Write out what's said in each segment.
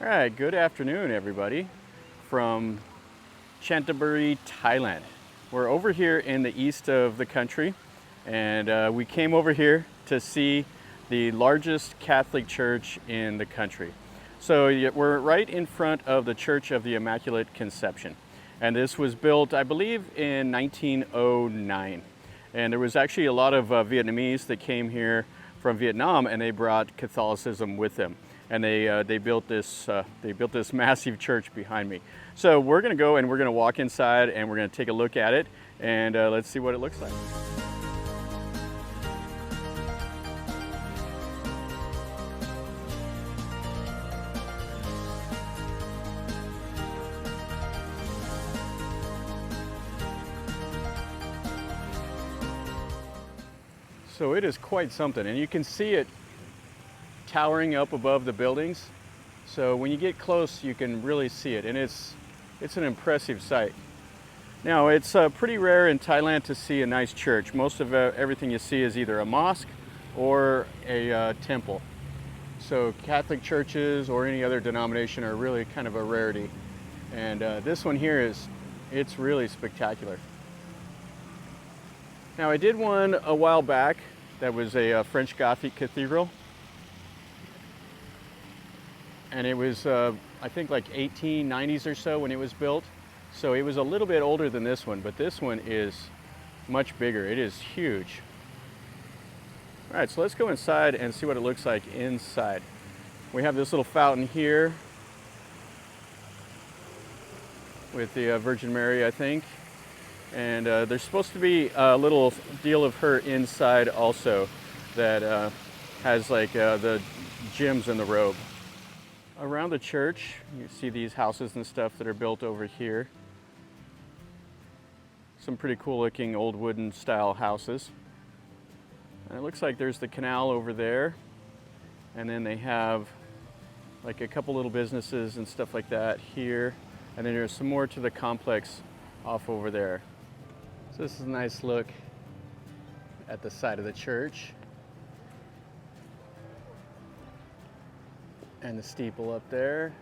All right, good afternoon, everybody, from Chanthaburi, Thailand. We're over here in the east of the country, and we came over here to see the largest Catholic church in the country. So we're right in front of the Church of the Immaculate Conception. And this was built, I believe, in 1909. And there was actually a lot of Vietnamese that came here from Vietnam, and they brought Catholicism with them. And they built this massive church behind me. So we're going to go and we're going to walk inside and we're going to take a look at it, and let's see what it looks like. So it is quite something, and you can see it towering up above the buildings. So when you get close, you can really see it, and it's an impressive sight. Now, it's pretty rare in Thailand to see a nice church. Most of everything you see is either a mosque or a temple. So Catholic churches or any other denomination are really kind of a rarity. And this one here it's really spectacular. Now, I did one a while back that was a French Gothic cathedral. And it was, I think, like 1890s or so when it was built. So it was a little bit older than this one, but this one is much bigger. It is huge. All right, so let's go inside and see what it looks like inside. We have this little fountain here with the Virgin Mary, I think. And there's supposed to be a little deal of her inside also that has like the gems in the robe. Around the church, you see these houses and stuff that are built over here. Some pretty cool looking old wooden style houses. And it looks like there's the canal over there. And then they have like a couple little businesses and stuff like that here. And then there's some more to the complex off over there. So this is a nice look at the side of the church. And the steeple up there,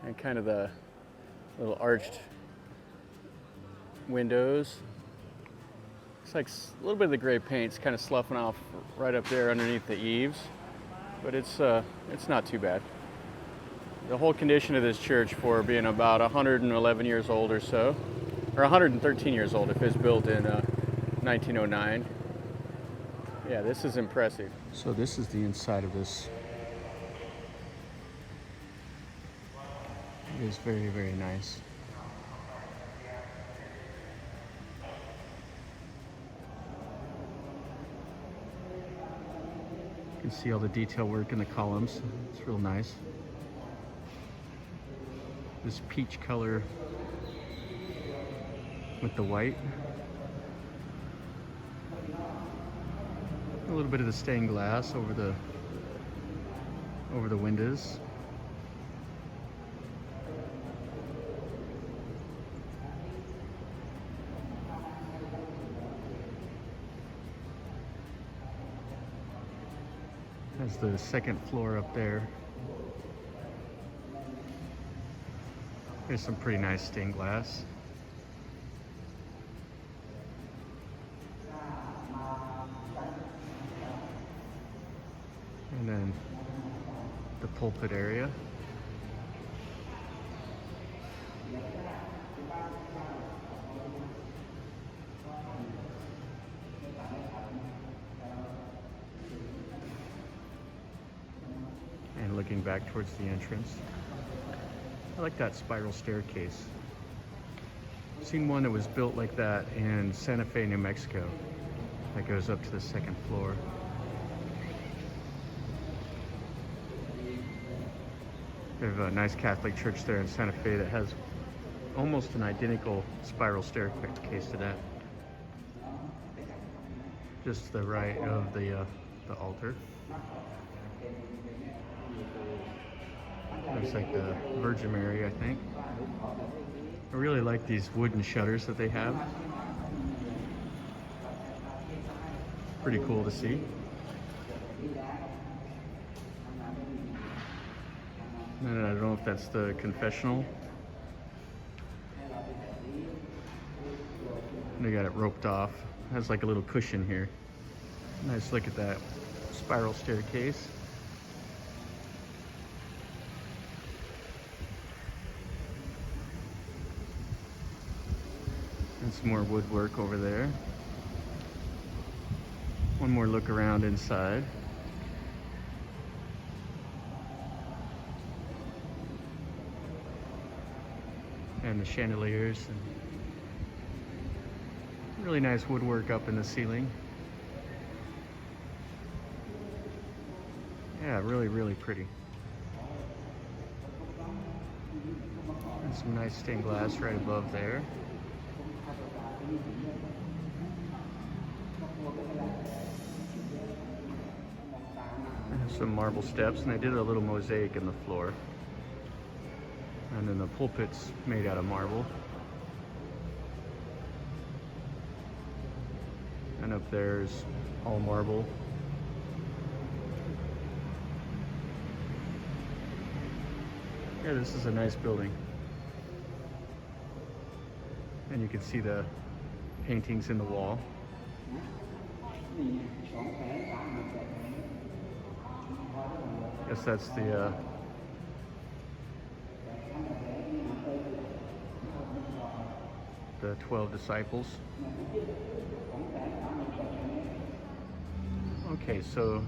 and kind of the little arched windows. It's like a little bit of the gray paint's kind of sloughing off right up there underneath the eaves, but it's not too bad. The whole condition of this church, for being about 111 years old or so, or 113 years old if it's built in 1909. Yeah, this is impressive. So this is the inside of this. It is very, very nice. You can see all the detail work in the columns. It's real nice. This peach color with the white. A little bit of the stained glass over the windows. There's the second floor up there. There's some pretty nice stained glass. And then the pulpit area. Looking back towards the entrance. I like that spiral staircase. I've seen one that was built like that in Santa Fe, New Mexico, that goes up to the second floor. We have a nice Catholic church there in Santa Fe that has almost an identical spiral staircase to that. Just to the right of the altar. Looks like the Virgin Mary, I think. I really like these wooden shutters that they have. Pretty cool to see. And I don't know if that's the confessional. They got it roped off. It has like a little cushion here. Nice look at that spiral staircase. And some more woodwork over there. One more look around inside. And the chandeliers and really nice woodwork up in the ceiling. Yeah, really, really pretty. And some nice stained glass right above there. And some marble steps, and they did a little mosaic in the floor. And then the pulpit's made out of marble. And up there's all marble. Yeah, this is a nice building. And you can see the paintings in the wall. Guess that's the 12 disciples. Okay, so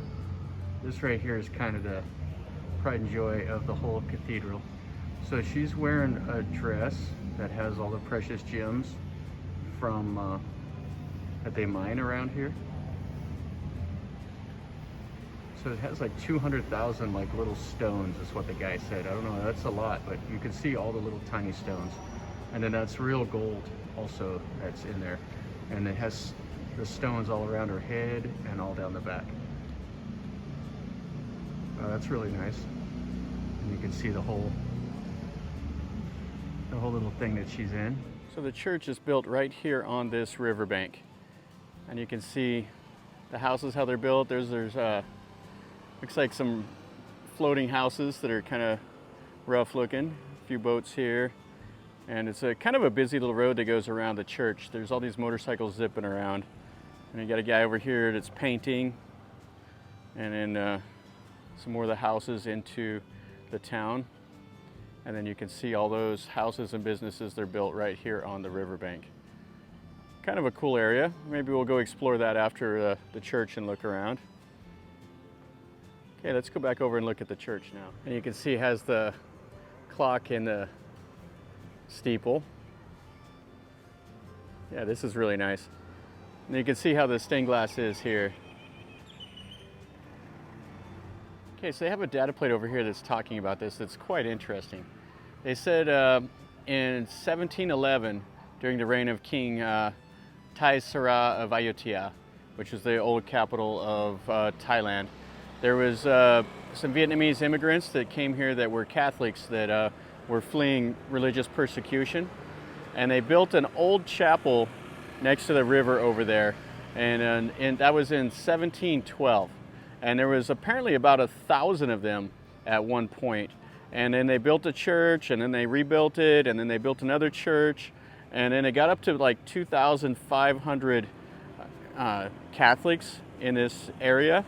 this right here is kind of the pride and joy of the whole cathedral. So she's wearing a dress that has all the precious gems from that they mine around here. So it has like 200,000 like little stones is what the guy said. I don't know, that's a lot, but you can see all the little tiny stones. And then that's real gold also that's in there. And it has the stones all around her head and all down the back. That's really nice. And you can see the whole little thing that she's in. So the church is built right here on this riverbank. And you can see the houses, how they're built. There's looks like some floating houses that are kind of rough looking. A few boats here. And it's a kind of a busy little road that goes around the church. There's all these motorcycles zipping around. And you got a guy over here that's painting. And then some more of the houses into the town. And then you can see all those houses and businesses, they're built right here on the riverbank. Kind of a cool area. Maybe we'll go explore that after the church and look around. Okay, let's go back over and look at the church now. And you can see it has the clock in the steeple. Yeah, this is really nice. And you can see how the stained glass is here. Okay, so they have a data plate over here that's talking about this that's quite interesting. They said in 1711, during the reign of King Thai Sara of Ayutthaya, which was the old capital of Thailand, there was some Vietnamese immigrants that came here that were Catholics that were fleeing religious persecution. And they built an old chapel next to the river over there. And that was in 1712. And there was apparently about 1,000 of them at one point. And then they built a church, and then they rebuilt it, and then they built another church. And then it got up to like 2,500 Catholics in this area.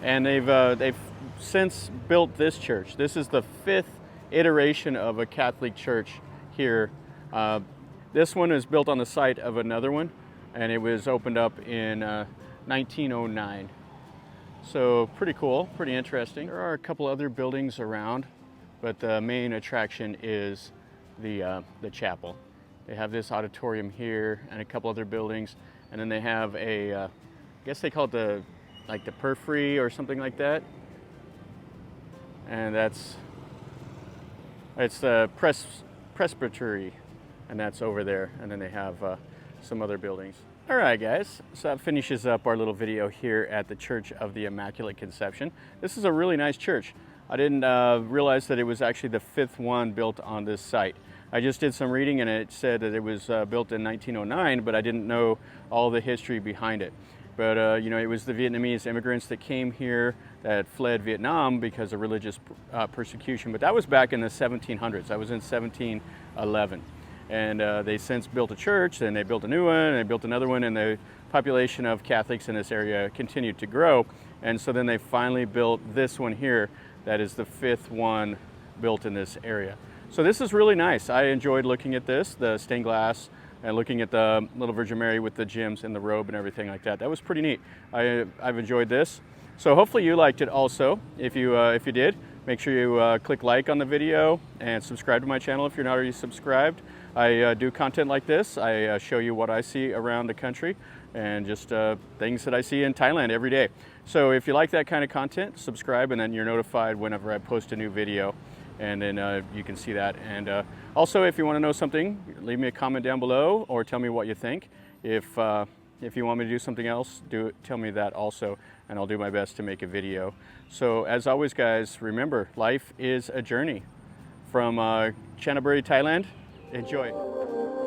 And they've since built this church. This is the 5th iteration of a Catholic church here. This one is built on the site of another one, and it was opened up in 1909. So pretty cool, pretty interesting. There are a couple other buildings around, but the main attraction is the chapel. They have this auditorium here and a couple other buildings, and then they have I guess they call it the periphery or something like that. And it's the presbytery, and that's over there. And then they have some other buildings. All right, guys, so that finishes up our little video here at the Church of the Immaculate Conception. This is a really nice church. I didn't realize that it was actually the 5th one built on this site. I just did some reading and it said that it was built in 1909, but I didn't know all the history behind it. But it was the Vietnamese immigrants that came here that fled Vietnam because of religious persecution. But that was back in the 1700s. That was in 1711. And they since built a church, and they built a new one, and they built another one, and the population of Catholics in this area continued to grow. And so then they finally built this one here, that is the 5th one built in this area. So this is really nice. I enjoyed looking at this, the stained glass, and looking at the little Virgin Mary with the gems and the robe and everything like that. That was pretty neat. I've enjoyed this. So hopefully you liked it also. If you did, make sure you click like on the video and subscribe to my channel if you're not already subscribed. I do content like this. I show you what I see around the country and just things that I see in Thailand every day. So if you like that kind of content, subscribe, and then you're notified whenever I post a new video. And then you can see that. And also, if you want to know something, leave me a comment down below or tell me what you think. If you want me to do something else, tell me that also, and I'll do my best to make a video. So as always, guys, remember, life is a journey. From Chanthaburi, Thailand, enjoy.